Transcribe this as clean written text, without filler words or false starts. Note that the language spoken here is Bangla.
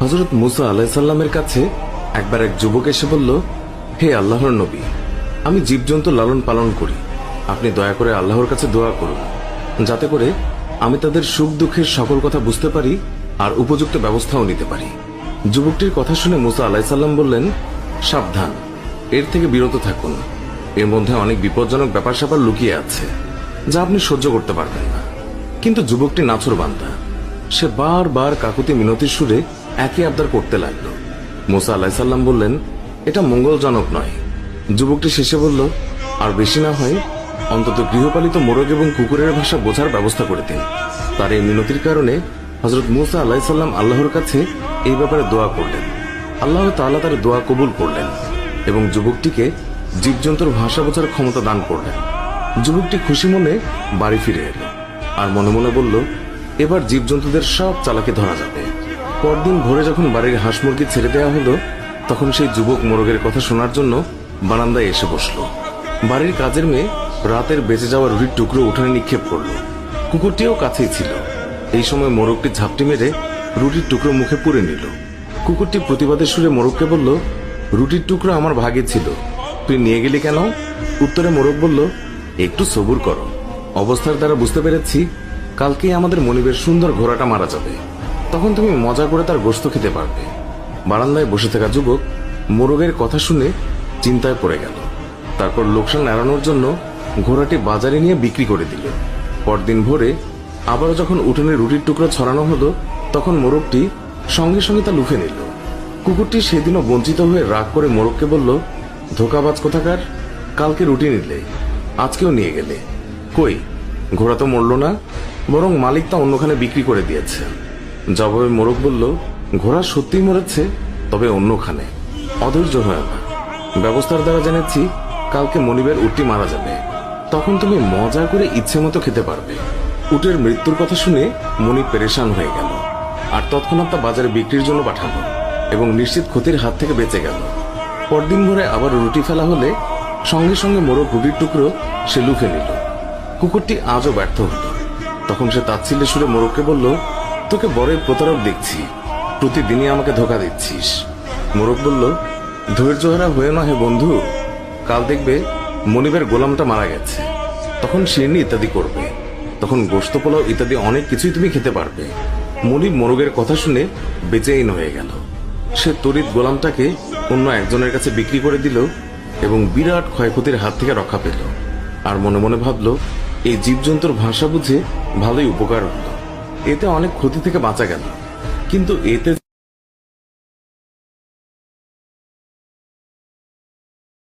হযরত মুসা আলাইহিস সালামের কাছে একবার এক যুবক এসে বলল, হে আল্লাহর নবী, আমি জীবজন্তু লালন পালন করি, আপনি দয়া করে আল্লাহর কাছে দোয়া করুন যাতে করে আমি তাদের সুখ দুঃখের সকল কথা বুঝতে পারি আর উপযুক্ত ব্যবস্থাও নিতে পারি। যুবকটির কথা শুনে মুসা আলাইহিস সালাম বললেন, সাবধান, এর থেকে বিরত থাকুন, এর মধ্যে অনেক বিপজ্জনক ব্যাপার স্যাপার লুকিয়ে আছে যা আপনি সহ্য করতে পারবেন না। কিন্তু যুবকটি নাছোড়বান্দা, সে বারবার কাকুতি মিনতির সুরে একই আবদার করতে লাগলো। মুসা আলাইহিস সালাম বললেন, এটা মঙ্গলজনক নয়। যুবকটি শেষে বলল, আর বেশি না হয় অন্তত গৃহপালিত মোরগ এবং কুকুরের ভাষা বোঝার ব্যবস্থা করে দিন। তার এই মিনতির কারণে হযরত মুসা আলাইহিস সালাম আল্লাহর কাছে এই ব্যাপারে দোয়া করলেন। আল্লাহ তাআলা তার দোয়া কবুল করলেন এবং যুবকটিকে জীবজন্তুর ভাষা বোঝার ক্ষমতা দান করলেন। যুবকটি খুশি মনে বাড়ি ফিরে এলো আর মনে মনে বলল, এবার জীবজন্তুদের সব চালাকি ধরা যাবে। পরদিন ভোরে যখন বাড়ির হাঁস মুরগি ছেড়ে দেওয়া হলো, তখন সেই যুবক মোরগের কথা শোনার জন্য বারান্দায় এসে বসল। বাড়ির কাজের মেয়ে রাতের বেঁচে যাওয়া রুটির টুকরো উঠানে নিক্ষেপ করলো। কুকুরটিও কাছেই ছিল। এই সময় মোরগটি ঝাপটি মেরে রুটির টুকরো মুখে পুরে নিল। কুকুরটি প্রতিবাদের সুরে মোরগকে বলল, রুটির টুকরো আমার ভাগে ছিল, তুই নিয়ে গেলি কেন? উত্তরে মোরগ বলল, একটু সবুর করো, অবস্থার দ্বারা বুঝতে পেরেছি কালকেই আমাদের মনিবের সুন্দর ঘোড়াটা মারা যাবে, তখন তুমি মজা করে তার গোশত খেতে পারবে। বারান্দায় বসে থাকা যুবক মোরগের কথা শুনে চিন্তায় পড়ে গেল। তারপর লোকসান এড়ানোর জন্য ঘোড়াটি বাজারে নিয়ে বিক্রি করে দিল। পরদিন ভোরে আবারও যখন উঠোনে রুটির টুকরো ছড়ানো হলো, তখন মোরগটি সঙ্গে সঙ্গে তা লুফে নিল। কুকুরটি সেদিনও বঞ্চিত হয়ে রাগ করে মোরগকে বলল, ধোকাবাজ কোথাকার, কালকে রুটি নিলে, আজকেও নিয়ে গেলে, কই ঘোড়া তো মরল না, বরং মালিক তা অন্যখানে বিক্রি করে দিয়েছে। জবাবে মোরগ বলল, ঘোড়া সত্যিই মরেছে, তবে অন্যখানে। অধৈর্য হয় না, ব্যবস্থার দ্বারা জেনেছি কালকে মনিবের উটটি মারা যাবে, তখন তুমি মজা করে ইচ্ছে মতো খেতে পারবে। উটের মৃত্যুর কথা শুনে মনিব পেরেশান হয়ে গেল আর তৎক্ষণাৎ তা বাজারে বিক্রির জন্য পাঠালো এবং নিশ্চিত ক্ষতির হাত থেকে বেঁচে গেল। পরদিন ভোরে আবার রুটি ফেলা হলে সঙ্গে সঙ্গে মোরগ রুটির টুকরো সে লুফে নিল। কুকুরটি আজও ব্যর্থ হলো। তখন সে তাচ্ছিল্যের সুরে মোরগকে বলল, তোকে বড়ই প্রতারক দেখছি, প্রতিদিনই আমাকে ধোকা দিচ্ছিস। মোরগ বলল, ধৈর্যহারা হয়ে না হে বন্ধু, কাল দেখবে মনিবের গোলামটা মারা গেছে, তখন শিরনি ইত্যাদি করবে, তখন গোশত পোলাও ইত্যাদি অনেক কিছুই তুমি খেতে পারবে। মনিব মোরগের কথা শুনে বেচেইন হয়ে গেল। সে তড়িৎ গোলামটাকে অন্য একজনের কাছে বিক্রি করে দিল এবং বিরাট ক্ষয়ক্ষতির হাত থেকে রক্ষা পেল। আর মনে মনে ভাবল, এই জীবজন্তুর ভাষা বুঝে ভালোই উপকার হলো, এতে অনেক ক্ষতি থেকে বাঁচা গেল। কিন্তু এতে